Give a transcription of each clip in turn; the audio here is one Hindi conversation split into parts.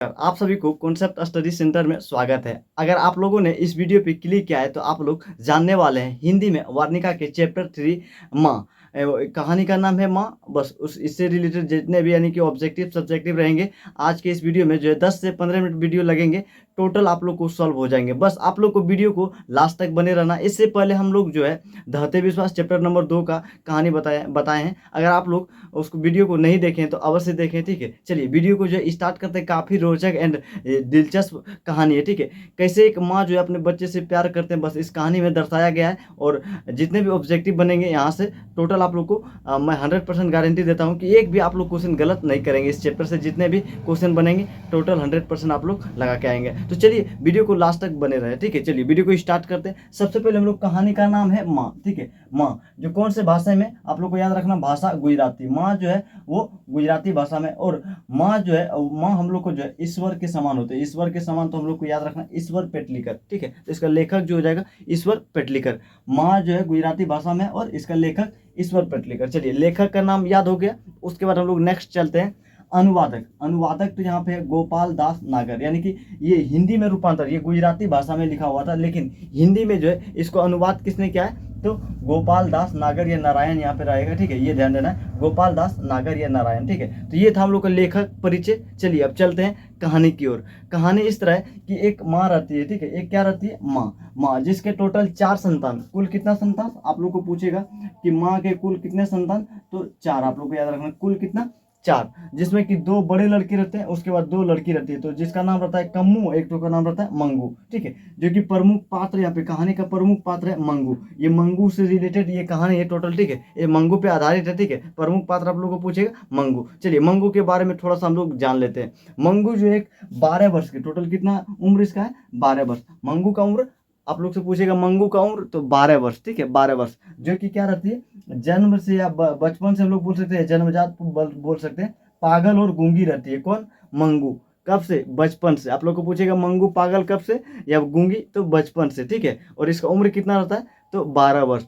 आप सभी को कॉन्सेप्ट स्टडी सेंटर में स्वागत है। अगर आप लोगों ने इस वीडियो पे क्लिक किया है तो आप लोग जानने वाले हैं हिंदी में वार्णिका के चैप्टर 3 माँ। कहानी का नाम है माँ। बस उस इससे रिलेटेड जितने भी यानी कि ऑब्जेक्टिव सब्जेक्टिव रहेंगे आज के इस वीडियो में जो है 10 से 15 मिनट वीडियो लगेंगे, टोटल आप लोग को सॉल्व हो जाएंगे। बस आप लोग को वीडियो को लास्ट तक बने रहना। इससे पहले हम लोग जो है दहते विश्वास चैप्टर नंबर 2 का कहानी बताए हैं। अगर आप लोग उसको वीडियो को नहीं देखें तो अवश्य देखें, ठीक है। चलिए वीडियो को जो है स्टार्ट करते हैं। काफ़ी रोचक एंड दिलचस्प कहानी है, ठीक है। कैसे एक माँ जो है अपने बच्चे से प्यार करते हैं, बस इस कहानी में दर्शाया गया है। और जितने भी ऑब्जेक्टिव बनेंगे यहाँ से टोटल आप लोग को मैं 100% गारंटी देता हूँ कि एक भी आप लोग क्वेश्चन गलत नहीं करेंगे। इस चैप्टर से जितने भी क्वेश्चन बनेंगे टोटल 100% आप लोग लगा के आएंगे। तो चलिए वीडियो को लास्ट तक बने रहे, ठीक है। चलिए वीडियो को स्टार्ट करते हैं। सबसे पहले हम लोग कहानी का नाम है माँ, ठीक है। माँ जो कौन से भाषा में, आप लोग को याद रखना भाषा गुजराती। माँ जो है वो गुजराती भाषा में। और माँ जो है, माँ हम लोग को जो है ईश्वर के समान होते हैं। ईश्वर के समान तो हम लोग को याद रखना ईश्वर पेटलीकर, ठीक है। तो इसका लेखक जो हो जाएगा ईश्वर पेटलीकर। माँ जो है गुजराती भाषा में और इसका लेखक ईश्वर पेटलीकर। चलिए लेखक का नाम याद हो गया। उसके बाद हम लोग नेक्स्ट चलते हैं। अनुवादक। अनुवादक तो यहाँ पे है गोपाल दास नागर, यानी कि ये हिंदी में रूपांतर, ये गुजराती भाषा में लिखा हुआ था लेकिन हिंदी में जो है इसको अनुवाद किसने किया है तो गोपाल दास नागर या नारायण यहाँ पे रहेगा, ठीक है। ये ध्यान देना है, गोपाल दास नागर या नारायण, ठीक है। तो ये था हम लोग का लेखक परिचय। चलिए अब चलते हैं कहानी की ओर। कहानी इस तरह है कि एक माँ रहती है, ठीक है। एक क्या रहती है माँ जिसके टोटल 4 संतान। कुल कितना संतान आप लोग को पूछेगा कि माँ के कुल कितने संतान, तो 4 आप लोग को याद रखना। कुल कितना 4, जिसमें कि 2 बड़े लड़के रहते हैं, उसके बाद 2 लड़की रहती है। तो जिसका नाम रहता है कम्मू, एक तो का नाम रहता है मंगू, ठीक है। जो कि प्रमुख पात्र यहाँ पे कहानी का प्रमुख पात्र है मंगू। ये मंगू से रिलेटेड ये कहानी है टोटल, ठीक है। ये मंगू पे आधारित है, ठीक है। प्रमुख पात्र आप लोगों को पूछेगा मंगू। चलिए मंगू के बारे में थोड़ा सा हम लोग जान लेते हैं। मंगू जो एक 12 वर्ष की, टोटल कितना उम्र इसका है 12 वर्ष। मंगू का उम्र आप लोग से पूछेगा मंगू का उम्र तो 12 वर्ष, ठीक है। 12 वर्ष जो कि क्या रहती है जन्म से या बचपन से हम लोग बोल सकते हैं, जन्मजात बोल सकते हैं, पागल और गूंगी रहती है। कौन मंगू, कब से बचपन से। आप लोग को पूछेगा मंगू पागल कब से या गूंगी तो बचपन से, ठीक है। और इसका उम्र कितना रहता है तो 12 वर्ष।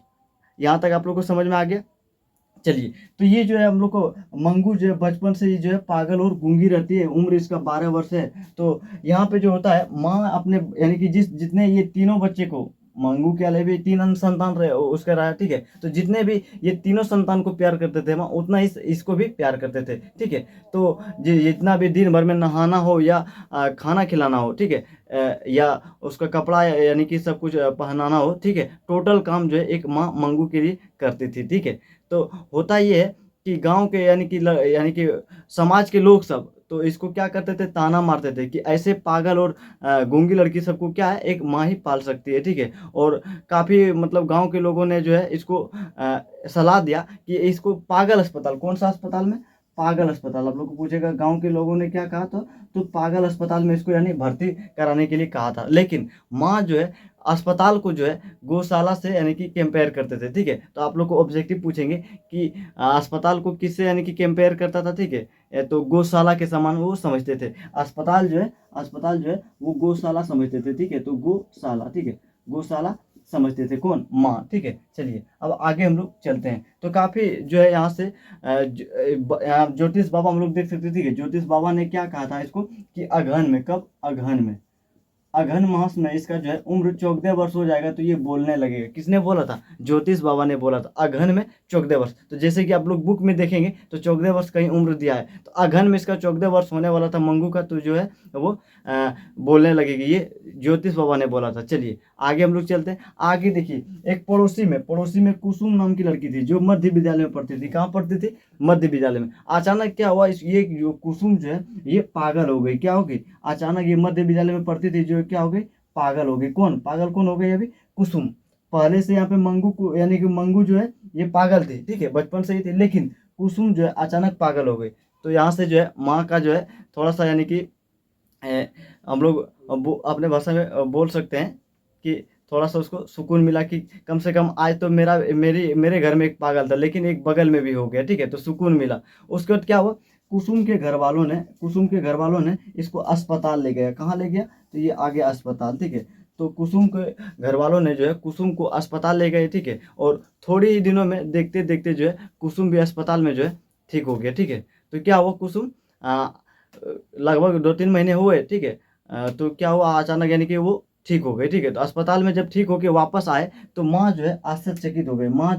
यहाँ तक आप लोग को समझ में आ गया। चलिए तो ये जो है हम लोग को मंगू जो है बचपन से ही जो है पागल और गूंगी रहती है, उम्र इसका 12 वर्ष है। तो यहाँ पे जो होता है माँ अपने यानी कि जितने ये तीनों बच्चे को, मंगू के अलावा 3 अन्य संतान रहे उसका रहा, ठीक है। तो जितने भी ये तीनों संतान को प्यार करते थे माँ, उतना इसको भी प्यार करते थे, ठीक है। तो जितना भी दिन भर में नहाना हो या खाना खिलाना हो, ठीक है, या उसका कपड़ा यानी कि सब कुछ पहनाना हो, ठीक है, टोटल काम जो है एक माँ मंगू के लिए करती थी, ठीक है। तो होता ये है कि गांव के यानी कि समाज के लोग सब तो इसको क्या करते थे, ताना मारते थे कि ऐसे पागल और गूंगी लड़की सबको क्या है एक माँ ही पाल सकती है, ठीक है। और काफ़ी मतलब गांव के लोगों ने जो है इसको सलाह दिया कि इसको पागल अस्पताल, कौन सा अस्पताल में, पागल अस्पताल। आप लोग को पूछेगा गांव के लोगों ने क्या कहा तो पागल अस्पताल में इसको यानी भर्ती कराने के लिए कहा था। लेकिन माँ जो है अस्पताल को जो है गौशाला से यानी कि कंपेयर करते थे, ठीक है। तो आप लोग को ऑब्जेक्टिव पूछेंगे कि अस्पताल को किससे यानी कि कंपेयर करता था, ठीक है। तो गौशाला के समान वो समझते थे। अस्पताल जो है वो गौशाला समझते थे, ठीक है। तो गौशाला, ठीक है, गौशाला समझते थे कौन माँ, ठीक है। चलिए अब आगे हम लोग चलते हैं। तो काफ़ी जो है यहाँ से ज्योतिष बाबा हम लोग देख सकते थे, ठीक है। ज्योतिष बाबा ने क्या कहा था इसको कि अगहन में, कब अगहन मास में इसका जो है उम्र 14 वर्ष हो जाएगा तो ये बोलने लगेगा। किसने बोला था, ज्योतिष बाबा ने बोला था अगहन में 14 वर्ष। तो जैसे कि आप लोग बुक में देखेंगे तो 14 वर्ष कहीं उम्र दिया है, तो अगहन में इसका 14 वर्ष होने वाला था मंगू का, तो जो है वो बोलने लगेगी, ये ज्योतिष बाबा ने बोला था। चलिए आगे हम लोग चलते हैं। आगे देखिए एक पड़ोसी में कुसुम नाम की लड़की थी जो मध्य विद्यालय में पढ़ती थी। कहाँ पढ़ती थी, मध्य विद्यालय में। अचानक क्या हुआ, ये जो कुसुम जो है ये पागल हो गई। क्या हो गई, अचानक ये मध्य विद्यालय में पढ़ती थी जो क्या हो गई, पागल हो गई। पागल कौन हो गई अभी, कुसुम। पहले से यहाँ पे मंगू को यानी कि मंगू जो है ये पागल थी, ठीक है, बचपन से ही थी, लेकिन कुसुम जो है अचानक पागल हो गई। तो यहाँ से जो है माँ का जो है थोड़ा सा यानी कि हम लोग अपने भाषा में बोल सकते हैं कि थोड़ा सा उसको सुकून मिला कि कम से कम आज तो मेरे घर में एक पागल था लेकिन एक बगल में भी हो गया, ठीक है। तो सुकून मिला। उसके बाद क्या हुआ, कुसुम के घर वालों ने इसको अस्पताल ले गया। कहाँ ले गया, तो ये आ गया अस्पताल, ठीक है। तो कुसुम के घर वालों ने जो है कुसुम को अस्पताल ले गए, ठीक है। और थोड़े ही दिनों में देखते देखते जो है कुसुम भी अस्पताल में जो है ठीक हो गया, ठीक है। तो क्या हुआ, कुसुम लगभग 2-3 महीने हुए, ठीक है। तो क्या हुआ अचानक यानी कि वो ठीक हो गए, ठीक है। तो अस्पताल में जब ठीक होके वापस आए तो माँ जो है आश्चर्यचकित हो गई। माँ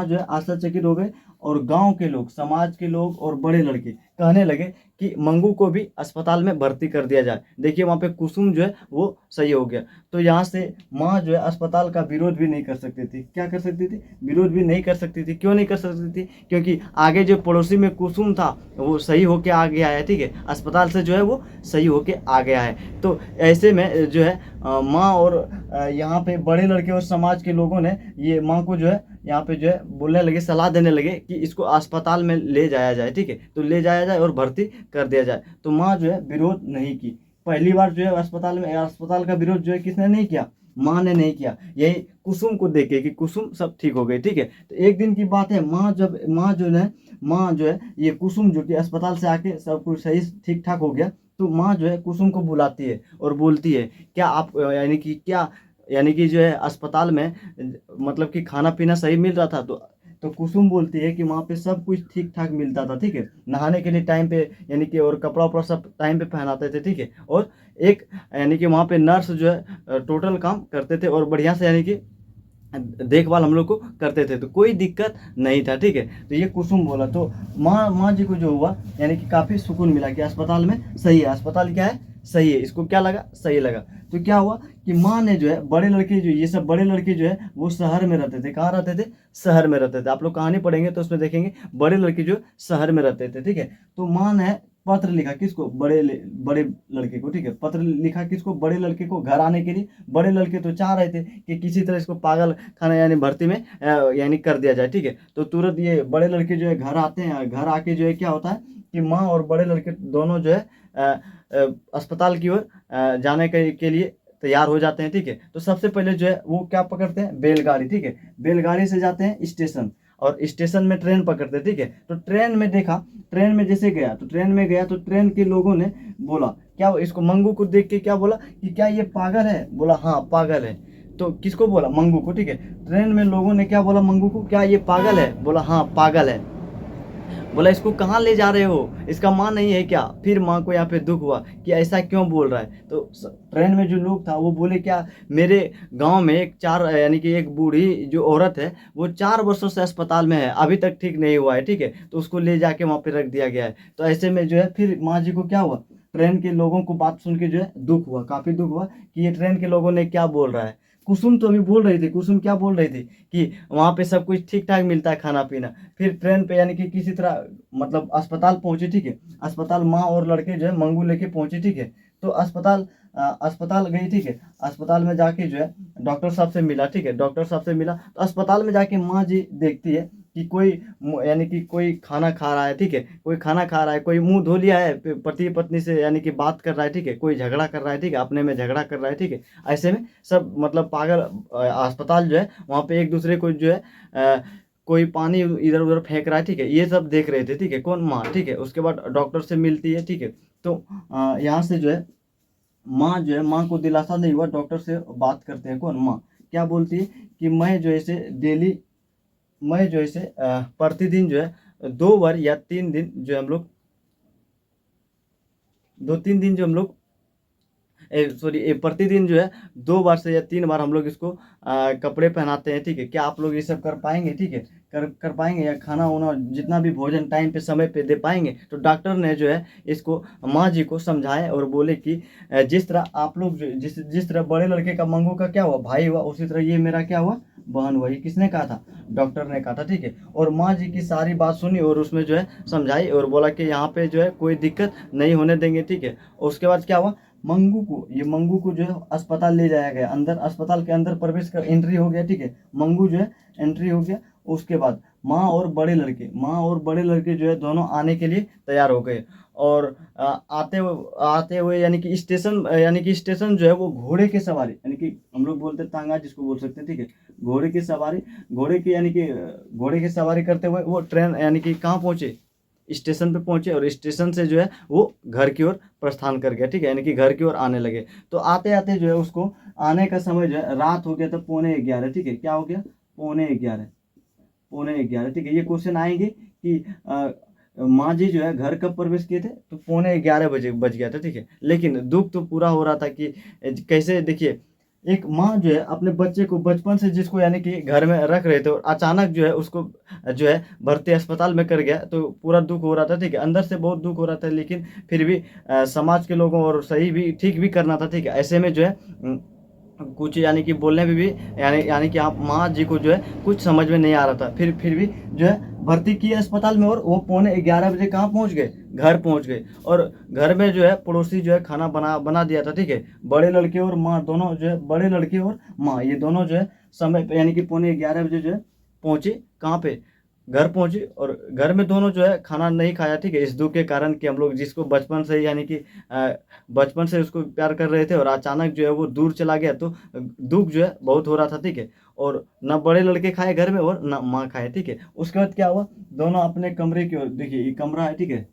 जो है आश्चर्यचकित हो गए और गाँव के लोग, समाज के लोग और बड़े लड़के कहने लगे कि मंगू को भी अस्पताल में भर्ती कर दिया जाए। देखिए वहाँ पे कुसुम जो है वो सही हो गया। तो यहाँ से माँ जो है अस्पताल का विरोध भी नहीं कर सकती थी। क्या कर सकती थी? विरोध भी नहीं कर सकती थी। क्यों नहीं कर सकती थी? क्योंकि आगे जो पड़ोसी में कुसुम था वो सही होके आ गया है, ठीक है। अस्पताल से जो है वो सही होके आ गया है। तो ऐसे में जो है माँ और यहाँ पे बड़े लड़के और समाज के लोगों ने ये माँ को जो है यहाँ पे जो है बोलने लगे, सलाह देने लगे कि इसको अस्पताल में ले जाया जाए, ठीक है। तो ले जाया जाए और भर्ती कर दिया जाए। तो माँ जो है विरोध नहीं की। पहली बार जो है अस्पताल का विरोध जो है किसने नहीं किया? माँ ने नहीं किया। यही कुसुम को देखे कि कुसुम सब ठीक हो गई, ठीक है। तो एक दिन की बात है, माँ जो है ये कुसुम जो कि अस्पताल से आके सब कुछ सही ठीक ठाक हो गया। तो माँ जो है कुसुम को बुलाती है और बोलती है, क्या आप यानी कि जो है अस्पताल में मतलब कि खाना पीना सही मिल रहा था? तो कुसुम बोलती है कि वहाँ पे सब कुछ ठीक ठाक मिलता था, ठीक है। नहाने के लिए टाइम पे यानी कि और कपड़ा उपड़ा सब टाइम पे पहनाते थे, ठीक है। और एक यानी कि वहाँ पे नर्स जो है टोटल काम करते थे और बढ़िया से यानी कि देखभाल हम लोग को करते थे। तो कोई दिक्कत नहीं था, ठीक है। तो ये कुसुम बोला तो माँ जी को जो हुआ यानी कि काफ़ी सुकून मिला कि अस्पताल में सही है, अस्पताल क्या है, सही है। इसको क्या लगा? सही लगा। तो क्या हुआ कि माँ ने जो है बड़े लड़के जो है वो शहर में रहते थे। कहाँ रहते थे? शहर में रहते थे। आप लोग कहानी पढ़ेंगे तो उसमें देखेंगे बड़े लड़के जो शहर में रहते थे, ठीक है। तो माँ ने पत्र लिखा किसको? बड़े लड़के को, ठीक है। पत्र लिखा किसको? बड़े लड़के को घर आने के लिए। बड़े लड़के तो चाह रहे थे कि किसी तरह इसको पागल खाना यानी भर्ती में यानी कर दिया जाए, ठीक है। तो तुरंत ये बड़े लड़के जो है घर आते हैं। घर आके जो है क्या होता है कि माँ और बड़े लड़के दोनों जो है अस्पताल की ओर जाने के लिए तैयार हो जाते हैं, ठीक है। तो सबसे पहले जो है वो क्या पकड़ते हैं? बैलगाड़ी, ठीक है। बैलगाड़ी से जाते हैं स्टेशन और स्टेशन में ट्रेन पकड़ते हैं, ठीक है। तो ट्रेन में जैसे गया तो ट्रेन के लोगों ने बोला क्या, इसको मंगू को देख के क्या बोला कि क्या ये पागल है? बोला हाँ पागल है। तो किसको बोला? मंगू को, ठीक है। ट्रेन में लोगों ने क्या बोला मंगू को? क्या ये पागल है? बोला हाँ पागल है। बोला इसको कहाँ ले जा रहे हो? इसका माँ नहीं है क्या? फिर माँ को यहाँ पे दुख हुआ कि ऐसा क्यों बोल रहा है। तो ट्रेन में जो लोग था वो बोले क्या, मेरे गांव में यानी कि एक बूढ़ी जो औरत है वो 4 वर्षों से अस्पताल में है, अभी तक ठीक नहीं हुआ है, ठीक है। तो उसको ले जाके वहाँ पे रख दिया गया है। तो ऐसे में जो है फिर माँ जी को क्या हुआ, ट्रेन के लोगों को बात सुन के जो है दुख हुआ, काफी दुख हुआ कि ये ट्रेन के लोगों ने क्या बोल रहा है। कुसुम तो अभी बोल रही थी, कुसुम क्या बोल रही थी कि वहाँ पे सब कुछ ठीक ठाक मिलता है खाना पीना। फिर ट्रेन पे यानी कि किसी तरह मतलब अस्पताल पहुंचे, ठीक है। अस्पताल माँ और लड़के जो है मंगू लेके पहुंचे, ठीक है। तो अस्पताल गई, ठीक है। अस्पताल में जाके जो है डॉक्टर साहब से मिला, ठीक है। डॉक्टर साहब से मिला तो अस्पताल में जाके माँ जी देखती है कि यानी कि कोई खाना खा रहा है, ठीक है। कोई खाना खा रहा है, कोई मुंह धो लिया है, पति पत्नी से यानी कि बात कर रहा है, ठीक है। कोई झगड़ा कर रहा है, ठीक है, अपने में झगड़ा कर रहा है, ठीक है। ऐसे में सब मतलब पागल अस्पताल जो है वहाँ पे एक दूसरे को जो है कोई पानी इधर उधर फेंक रहा है, ठीक है। ये सब देख रहे थे, ठीक है। कौन? माँ, ठीक है। उसके बाद डॉक्टर से मिलती है, ठीक है। तो यहाँ से जो है माँ को दिलासा नहीं हुआ। डॉक्टर से बात करते हैं कौन? माँ। क्या बोलती है कि मैं जो है इसे प्रतिदिन जो है 2 बार या 3 दिन जो हम लोग 2-3 दिन जो हम लोग सॉरी प्रतिदिन जो है 2 बार से या 3 बार हम लोग इसको कपड़े पहनाते हैं, ठीक है। क्या आप लोग ये सब कर पाएंगे? ठीक है, कर पाएंगे या खाना वाना जितना भी भोजन टाइम पे समय पे दे पाएंगे? तो डॉक्टर ने जो है इसको माँ जी को समझाए और बोले कि जिस तरह आप लोग जिस तरह बड़े लड़के का मंगू का क्या हुआ, भाई हुआ, उसी तरह ये मेरा क्या हुआ, बहन हुआ। ये किसने कहा था? डॉक्टर ने कहा था, ठीक है। और माँ जी की सारी बात सुनी और उसमें जो है समझाई और बोला कि यहाँ पे जो है कोई दिक्कत नहीं होने देंगे, ठीक है। उसके बाद क्या हुआ, मंगू को जो है अस्पताल ले जाया गया। अस्पताल के अंदर प्रवेश कर एंट्री हो गया, ठीक है। मंगू जो है एंट्री हो गया। उसके बाद माँ और बड़े लड़के जो है दोनों आने के लिए तैयार हो गए। और आते हुए यानी कि स्टेशन जो है वो घोड़े की सवारी यानी कि हम लोग बोलते हैं तांगा जिसको बोल सकते हैं, ठीक है। घोड़े की सवारी घोड़े की सवारी करते हुए वो ट्रेन यानी कि कहाँ पहुंचे, स्टेशन पे पहुंचे। और स्टेशन से जो है वो घर की ओर प्रस्थान कर गया, ठीक है। यानी कि घर की ओर आने लगे। तो आते आते जो है उसको आने का समय जो है रात हो गया था 11:45, ठीक है। क्या हो गया? 11:45, ठीक है। ये क्वेश्चन आएंगे कि माँ जी जो है घर कब प्रवेश किए थे, तो 11:15 बज गया था, ठीक है। लेकिन दुख तो पूरा हो रहा था कि कैसे, देखिए एक माँ जो है अपने बच्चे को बचपन से जिसको यानी कि घर में रख रहे थे और अचानक जो है उसको जो है भर्ती अस्पताल में कर गया, तो पूरा दुख हो रहा था, ठीक है। अंदर से बहुत दुख हो रहा था, लेकिन फिर भी समाज के लोगों और सही भी ठीक भी करना था, ठीक है। ऐसे में जो है कुछ यानी कि बोलने में भी यानी यानी कि आप माँ जी को जो है कुछ समझ में नहीं आ रहा था, फिर भी जो है भर्ती किए अस्पताल में, और वो 11:15 कहाँ पहुँच गए, घर पहुँच गए। और घर में जो है पड़ोसी जो है खाना बना बना दिया था, ठीक है। बड़े लड़के और माँ दोनों जो है, बड़े लड़के और माँ ये दोनों जो है समय पे यानी कि 11:15 जो है पहुँचे कहाँ पे, घर पहुँचे। और घर में दोनों जो है खाना नहीं खाया, ठीक है, इस दुख के कारण कि हम लोग जिसको बचपन से यानी कि बचपन से उसको प्यार कर रहे थे और अचानक जो है वो दूर चला गया, तो दुख जो है बहुत हो रहा था, ठीक है। और ना बड़े लड़के खाए घर में और ना माँ खाए, ठीक है। उसके बाद क्या हुआ, दोनों अपने कमरे की ओर, देखिए ये कमरा है, ठीक है,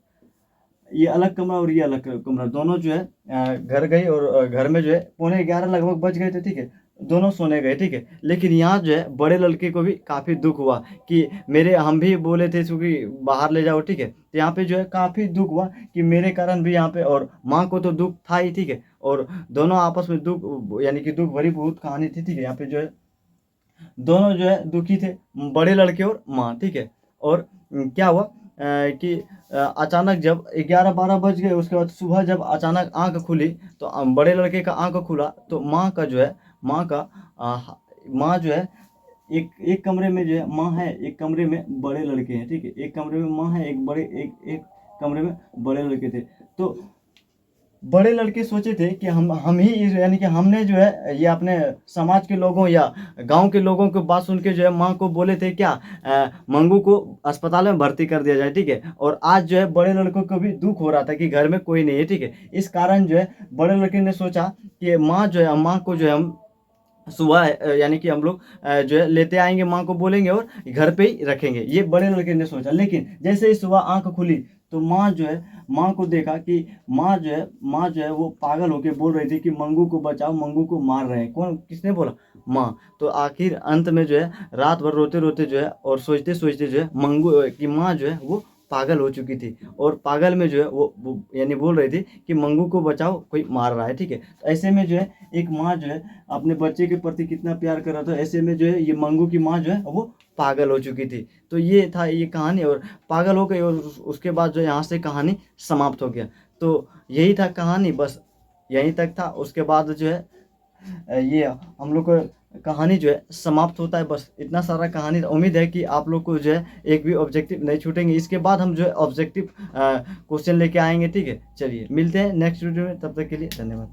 ये अलग कमरा और ये अलग कमरा, दोनों जो है घर गई। और घर में जो है 11:15 लगभग बज गए थे, ठीक है। दोनों सोने गए, ठीक है। लेकिन यहाँ जो है बड़े लड़के को भी काफ़ी दुख हुआ कि मेरे, हम भी बोले थे इसको कि बाहर ले जाओ, ठीक है। तो यहाँ पे जो है काफ़ी दुख हुआ कि मेरे कारण भी यहाँ पे, और माँ को तो दुख था ही, ठीक है। और दोनों आपस में दुख यानी कि दुख भरी बहुत कहानी थी, ठीक है। यहाँ पे जो है दोनों जो है दुखी थे, बड़े लड़के और माँ, ठीक है। और क्या हुआ कि अचानक जब 11-12 बज गए, उसके बाद सुबह जब अचानक आंख खुली, तो बड़े लड़के का आंख खुला, तो माँ का जो है, माँ का माँ जो है एक एक कमरे में जो है माँ है, एक कमरे में बड़े लड़के हैं, ठीक है। एक कमरे में माँ है, एक एक कमरे में बड़े लड़के थे। तो बड़े लड़के सोचे थे कि हम ही यानी कि हमने जो है ये अपने समाज के लोगों या गांव के लोगों की बात सुन के जो है माँ को बोले थे क्या, मंगू को अस्पताल में भर्ती कर दिया जाए, ठीक है। और आज जो है बड़े लड़कों को भी दुख हो रहा था कि घर में कोई नहीं है, ठीक है। इस कारण जो है बड़े लड़के ने सोचा कि माँ जो है, माँ को जो है हम सुबह यानी कि हम लोग जो है लेते आएंगे, माँ को बोलेंगे और घर पे ही रखेंगे, ये बड़े लड़के ने सोचा। लेकिन जैसे ही सुबह आंख खुली, तो माँ जो है, माँ को देखा कि माँ जो है वो पागल होके बोल रही थी कि मंगू को बचाओ, मंगू को मार रहे हैं। कौन, किसने बोला, माँ। तो आखिर अंत में जो है रात भर रोते रोते जो है और सोचते सोचते जो है मंगू की माँ जो है वो पागल हो चुकी थी, और पागल में जो है वो यानी बोल रही थी कि मंगू को बचाओ, कोई मार रहा है, ठीक है। तो ऐसे में जो है एक माँ जो है अपने बच्चे के प्रति कितना प्यार कर रहा था, ऐसे में जो है ये मंगू की माँ जो है वो पागल हो चुकी थी। तो ये था ये कहानी, और पागल हो गई, और उसके बाद जो यहाँ से कहानी समाप्त हो गया। तो यही था कहानी, बस यहीं तक था। उसके बाद जो है ये हम लोग को कहानी जो है समाप्त होता है, बस इतना सारा कहानी। उम्मीद है कि आप लोग को जो है एक भी ऑब्जेक्टिव नहीं छूटेंगे। इसके बाद हम जो है ऑब्जेक्टिव क्वेश्चन लेके आएंगे, ठीक है। चलिए मिलते हैं नेक्स्ट वीडियो में, तब तक के लिए धन्यवाद।